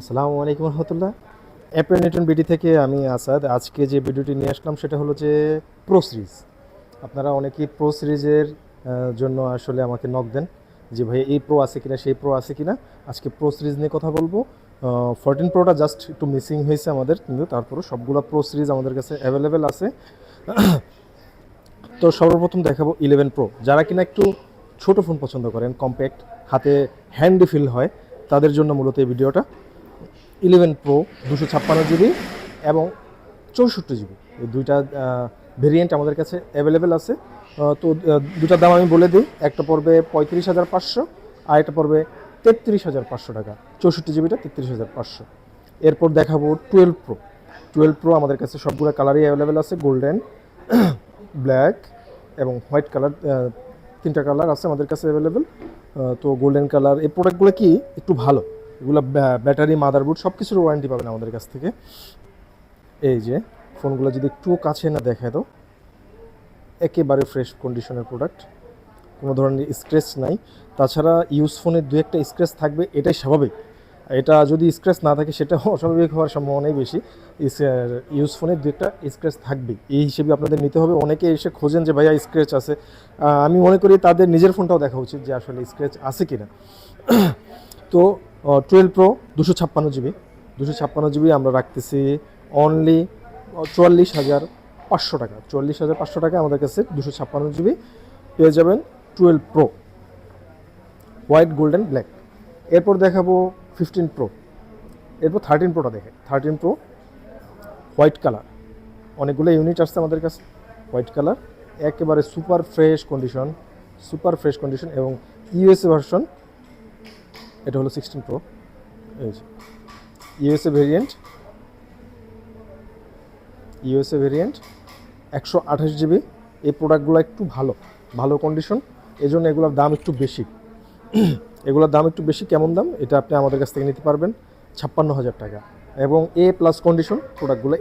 আসসালামু আলাইকুম রহমতুল্লাহ। Apple Newton BD থেকে আমি আসাদ। আজকে যে ভিডিওটি নিয়ে আসলাম সেটা হলো যে প্রো সিরিজ। আপনারা অনেকেই প্রো সিরিজের জন্য আসলে আমাকে নক দেন যে ভাই এই প্রো আছে কিনা, সেই প্রো আছে কিনা। আজকে প্রো সিরিজ নিয়ে কথা বলবো। 14 প্রোটা জাস্ট একটু মিসিং হয়েছে আমাদের, কিন্তু তারপরে সবগুলো প্রো সিরিজ আমাদের কাছে অ্যাভেলেবেল আছে। তো সর্বপ্রথম দেখাবো 11 প্রো। যারা কিনা একটু ছোট ফোন পছন্দ করেন, কম্প্যাক্ট, হাতে হ্যান্ডি ফিল হয়, তাদের জন্য মূলত এই ভিডিওটা। 11 প্রো 256 জিবি এবং 64 জিবি, এই দুইটা ভেরিয়েন্ট আমাদের কাছে অ্যাভেলেবেল আছে। তো দুটার দাম আমি বলে দিই। একটা পড়বে 35,500, আর একটা পড়বে 33,500 টাকা। 64 জিবিটা 33,500। এরপর দেখাবো 12 প্রো। 12 প্রো আমাদের কাছে সবগুলো কালারই অ্যাভেলেবেল আছে, গোল্ডেন, ব্ল্যাক এবং হোয়াইট কালার। তিনটা কালার আছে আমাদের কাছে অ্যাভেলেবেল। তো গোল্ডেন কালার এই প্রোডাক্টগুলো কি একটু ভালো, এগুলো ব্যাটারি, মাদারবোর্ড সব কিছুর ওয়ারেন্টি পাবেন আমাদের কাছ থেকে। এই যে ফোনগুলো যদি একটু কাছে না দেখায়, তো একেবারে ফ্রেশ কন্ডিশনের প্রোডাক্ট, কোনো ধরনের স্ক্র্যাচ নাই। তাছাড়া ইউজ ফোনের দু একটা স্ক্র্যাচ থাকবে, এটাই স্বাভাবিক। এটা যদি স্ক্র্যাচ না থাকে সেটা অস্বাভাবিক হওয়ার সম্ভাবনাই বেশি। ইউজ ফোনের দু একটা স্ক্র্যাচ থাকবে, এই হিসেবে আপনাদের নিতে হবে। অনেকে এসে খোঁজেন যে ভাইয়া স্ক্র্যাচ আছে। আমি মনে করি তাদের নিজের ফোনটাও দেখা উচিত যে আসলে স্ক্র্যাচ আছে কি না। তো 12 প্রো 256 জিবি, 256 জিবি আমরা রাখতেছি অনলি 44,500 টাকা। 44,500 টাকা আমাদের কাছে 256 জিবি পেয়ে যাবেন 12 প্রো, হোয়াইট, গোল্ডেন, ব্ল্যাক। এরপর দেখাবো 15 প্রো। এরপর 13 প্রোটা দেখে। 13 প্রো হোয়াইট কালার, অনেকগুলো ইউনিট আসছে আমাদের কাছে হোয়াইট কালার, একেবারে super fresh condition, super fresh condition. এবং ইউএসএ ভার্সন, এটা হলো 16 প্রো। এই যে USA variant, USA variant 128 GB. এই প্রোডাক্টগুলো একটু ভালো, ভালো কন্ডিশন, এই জন্য এগুলোর দাম একটু বেশি। এগুলোর দাম একটু বেশি। কেমন দাম? এটা আপনি আমাদের কাছ থেকে নিতে পারবেন 56,000 টাকা। এবং এ প্লাস কন্ডিশন প্রোডাক্টগুলো।